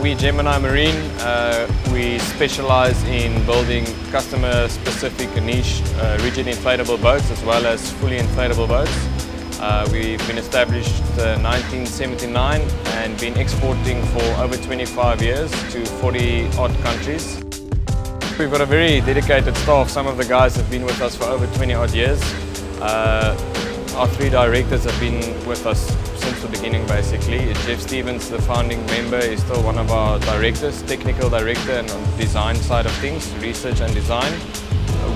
We Gemini Marine, we specialize in building customer-specific niche rigid inflatable boats as well as fully inflatable boats. We've been established 1979 and been exporting for over 25 years to 40 odd countries. We've got a very dedicated staff. Some of the guys have been with us for over 20 odd years. Our three directors have been with us since the beginning basically. Jeff Stevens, the founding member, is still one of our directors, technical director and on the design side of things, research and design.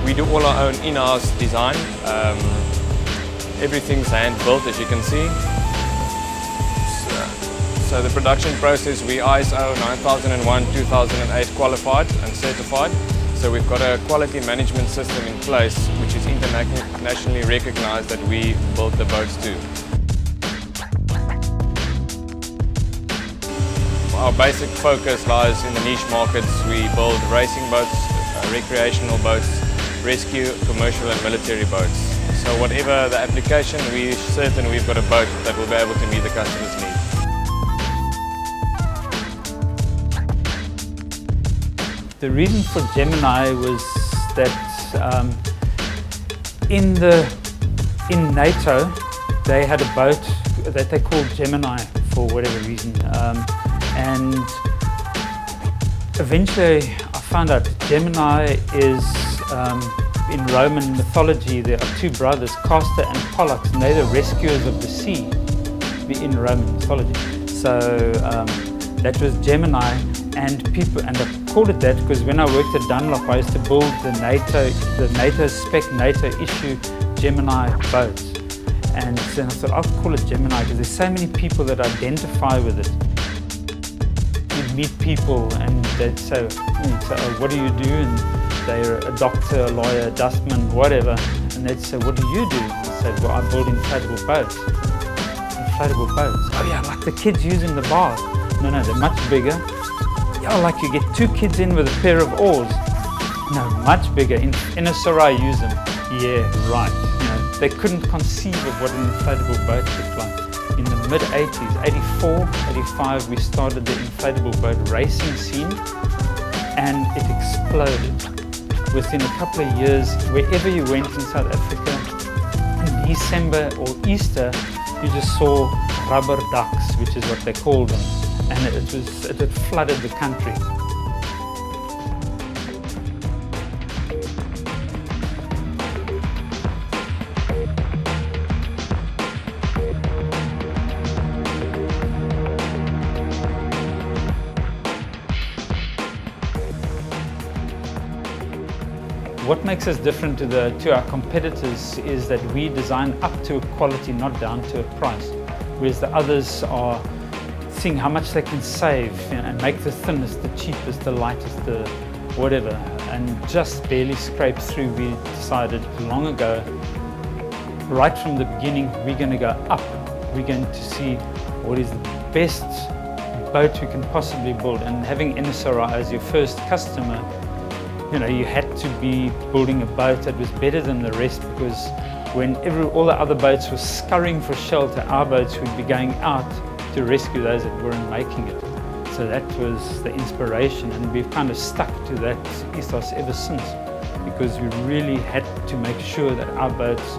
We do all our own in-house design. Everything's hand-built, as you can see. So the production process, we ISO 9001-2008 qualified and certified. So we've got a quality management system in place which is internationally recognized that we build the boats to. Our basic focus lies in the niche markets. We build racing boats, recreational boats, rescue, commercial and military boats. So whatever the application, we're certain we've got a boat that will be able to meet the customer's needs. The reason for Gemini was that in NATO they had a boat that they called Gemini for whatever reason, and eventually I found out Gemini is in Roman mythology. There are two brothers, Castor and Pollux, and they're the rescuers of the sea in Roman mythology. So that was Gemini, and I called it that because when I worked at Dunlop, I used to build the NATO spec, NATO issue Gemini boats. And then I thought I'll call it Gemini because there's so many people that identify with it. You'd meet people and they'd say, oh, what do you do? And they're a doctor, a lawyer, a dustman, whatever. And they'd say, what do you do? I said, well, I build inflatable boats. Inflatable boats? Oh yeah, like the kids use in the bath. No, they're much bigger. Yeah, like you get two kids in with a pair of oars. No, much bigger. In a Sarai use them. Yeah, right. They couldn't conceive of what an inflatable boat looked like. In the mid-80s, 84, 85, we started the inflatable boat racing scene, and it exploded. Within a couple of years, wherever you went in South Africa, in December or Easter, you just saw rubber ducks, which is what they called them, and it had flooded the country. What makes us different to our competitors is that we design up to a quality, not down to a price, whereas the others are seeing how much they can save and make the thinnest, the cheapest, the lightest, the whatever, and just barely scrape through. We decided long ago, right from the beginning, we're going to go up. We're going to see what is the best boat we can possibly build, and having NSRI as your first customer, you had to be building a boat that was better than the rest, because when all the other boats were scurrying for shelter, our boats would be going out to rescue those that weren't making it. So that was the inspiration, and we've kind of stuck to that ethos ever since, because we really had to make sure that our boats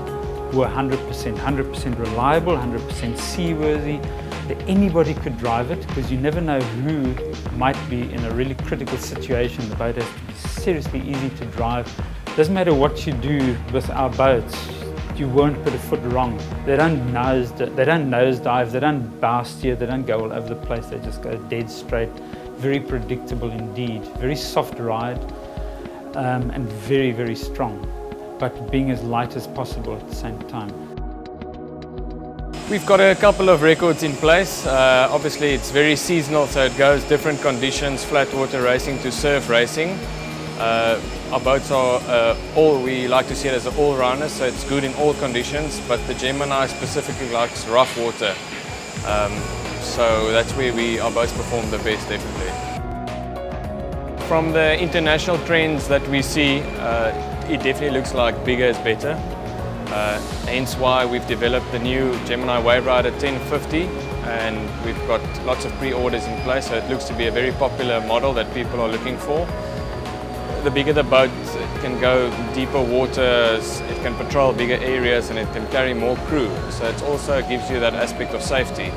were 100% reliable, 100% seaworthy, that anybody could drive it, because you never know who might be in a really critical situation. The boat has to be seriously easy to drive. Doesn't matter what you do with our boats, you won't put a foot wrong. They don't nosedive, they don't bow steer, they don't go all over the place, they just go dead straight. Very predictable indeed, very soft ride, and very, very strong, but being as light as possible at the same time. We've got a couple of records in place. Obviously it's very seasonal, so it goes different conditions, flat water racing to surf racing. Our boats are we like to see it as an all-rounder, so it's good in all conditions, but the Gemini specifically likes rough water. So that's where our boats perform the best, definitely. From the international trends that we see, it definitely looks like bigger is better. Hence why we've developed the new Gemini Wave Rider 1050, and we've got lots of pre-orders in place, so it looks to be a very popular model that people are looking for. The bigger the boat, it can go deeper waters, it can patrol bigger areas, and it can carry more crew, so it also gives you that aspect of safety.